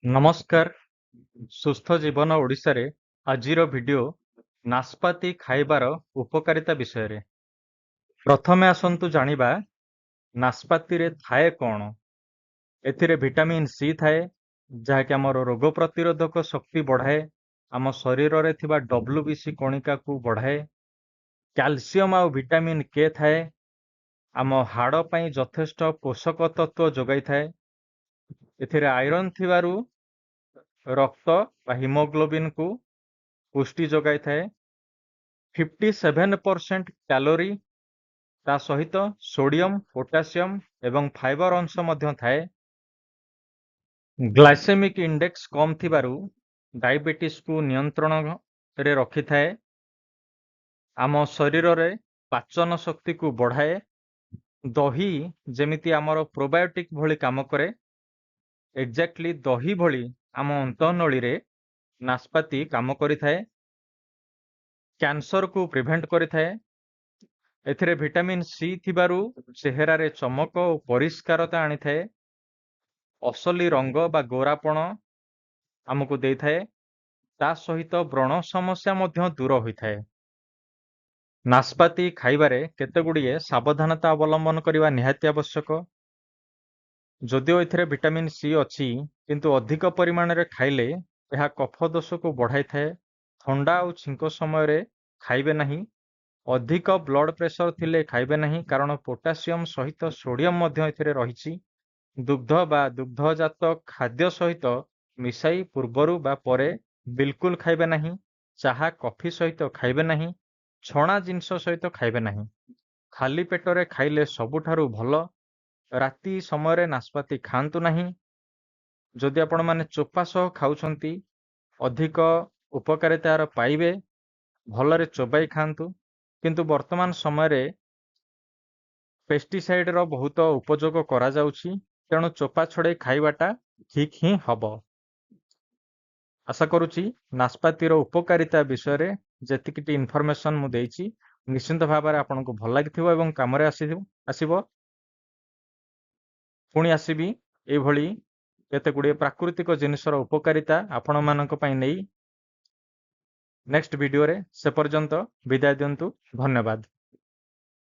ନମସ୍କାର। ସୁସ୍ଥ ଜୀବନ ଓଡ଼ିଶାରେ ଆଜିର ଭିଡିଓ ନାଶପାତି ଖାଇବାର ଉପକାରିତା ବିଷୟରେ। ପ୍ରଥମେ ଆସନ୍ତୁ ଜାଣିବା ନାଶପାତିରେ ଥାଏ କ'ଣ। ଏଥିରେ ଭିଟାମିନ୍ ସି ଥାଏ, ଯାହାକି ଆମର ରୋଗ ପ୍ରତିରୋଧକ ଶକ୍ତି ବଢ଼ାଏ, ଆମ ଶରୀରରେ ଥିବା WBC କଣିକାକୁ ବଢ଼ାଏ। କ୍ୟାଲସିୟମ ଆଉ ଭିଟାମିନ୍ କେ ଥାଏ, ଆମ ହାଡ଼ ପାଇଁ ଯଥେଷ୍ଟ ପୋଷକ ତତ୍ତ୍ୱ ଯୋଗାଇଥାଏ। ଏଥିରେ ଆଇରନ୍ ଥିବାରୁ ରକ୍ତ ବା ହିମୋଗ୍ଲୋବିନକୁ ପୁଷ୍ଟି ଯୋଗାଇଥାଏ। 57% କ୍ୟାଲୋରି, ତା ସହିତ ସୋଡ଼ିୟମ, ପୋଟାସିୟମ ଏବଂ ଫାଇବର ଅଂଶ ମଧ୍ୟ ଥାଏ। ଗ୍ଲାଇସେମିକ୍ ଇଣ୍ଡେକ୍ସ କମ୍ ଥିବାରୁ ଡାଇବେଟିସ୍କୁ ନିୟନ୍ତ୍ରଣରେ ରଖିଥାଏ। ଆମ ଶରୀରରେ ପାଚନ ଶକ୍ତିକୁ ବଢ଼ାଏ। ଦହି ଯେମିତି ଆମର ପ୍ରୋବାୟୋଟିକ୍ ଭଳି କାମ କରେ, ଏକ୍ଜାକ୍ଟଲି ଦହି ଭଳି ଆମ ଅନ୍ତଃନଳୀରେ ନାଶପାତି କାମ କରିଥାଏ। କ୍ୟାନ୍ସରକୁ ପ୍ରିଭେଣ୍ଟ କରିଥାଏ। ଏଥିରେ ଭିଟାମିନ୍ ସି ଥିବାରୁ ଚେହେରାରେ ଚମକ ଓ ପରିଷ୍କାରତା ଆଣିଥାଏ। ଅସଲି ରଙ୍ଗ ବା ଗୋରାପଣ ଆମକୁ ଦେଇଥାଏ। ତା ସହିତ ବ୍ରଣ ସମସ୍ୟା ମଧ୍ୟ ଦୂର ହୋଇଥାଏ। ନାଶପାତି ଖାଇବାରେ କେତେଗୁଡ଼ିଏ ସାବଧାନତା ଅବଲମ୍ବନ କରିବା ନିହାତି ଆବଶ୍ୟକ। ଯଦିଓ ଏଥିରେ ଭିଟାମିନ୍ ସି ଅଛି, କିନ୍ତୁ ଅଧିକ ପରିମାଣରେ ଖାଇଲେ ଏହା କଫ ଦୋଷକୁ ବଢ଼ାଇଥାଏ। ଥଣ୍ଡା ଆଉ ଛିଙ୍କ ସମୟରେ ଖାଇବେ ନାହିଁ। ଅଧିକ ବ୍ଲଡ଼ ପ୍ରେସର ଥିଲେ ଖାଇବେ ନାହିଁ, କାରଣ ପୋଟାସିୟମ ସହିତ ସୋଡ଼ିୟମ ମଧ୍ୟ ଏଥିରେ ରହିଛି। ଦୁଗ୍ଧ ବା ଦୁଗ୍ଧଜାତ ଖାଦ୍ୟ ସହିତ ମିଶାଇ ପୂର୍ବରୁ ବା ପରେ ବିଲକୁଲ ଖାଇବେ ନାହିଁ। ଚାହା କଫି ସହିତ ଖାଇବେ ନାହିଁ। ଛଣା ଜିନିଷ ସହିତ ଖାଇବେ ନାହିଁ। ଖାଲି ପେଟରେ ଖାଇଲେ ସବୁଠାରୁ ଭଲ। ରାତି ସମୟରେ ନାଶପାତି ଖାଆନ୍ତୁ ନାହିଁ। ଯଦି ଆପଣମାନେ ଚୋପା ସହ ଖାଉଛନ୍ତି, ଅଧିକ ଉପକାରିତା ଏହାର ପାଇବେ। ଭଲରେ ଚୋବାଇ ଖାଆନ୍ତୁ। କିନ୍ତୁ ବର୍ତ୍ତମାନ ସମୟରେ ପେଷ୍ଟିସାଇଡର ବହୁତ ଉପଯୋଗ କରାଯାଉଛି, ତେଣୁ ଚୋପା ଛଡ଼େଇ ଖାଇବାଟା ଠିକ୍ ହିଁ ହବ। ଆଶା କରୁଛି ନାଶପାତିର ଉପକାରିତା ବିଷୟରେ ଯେତିକିଟି ଇନଫର୍ମେସନ୍ ମୁଁ ଦେଇଛି, ନିଶ୍ଚିନ୍ତ ଭାବରେ ଆପଣଙ୍କୁ ଭଲ ଲାଗିଥିବ ଏବଂ କାମରେ ଆସିବ। ପୁଣି ଆସିବି ଏଇଭଳି କେତେଗୁଡ଼ିଏ ପ୍ରାକୃତିକ ଜିନିଷର ଉପକାରିତା ଆପଣମାନଙ୍କ ପାଇଁ ନେଇ ନେକ୍ସଟ ଭିଡିଓରେ। ସେ ପର୍ଯ୍ୟନ୍ତ ବିଦାୟ ଦିଅନ୍ତୁ। ଧନ୍ୟବାଦ।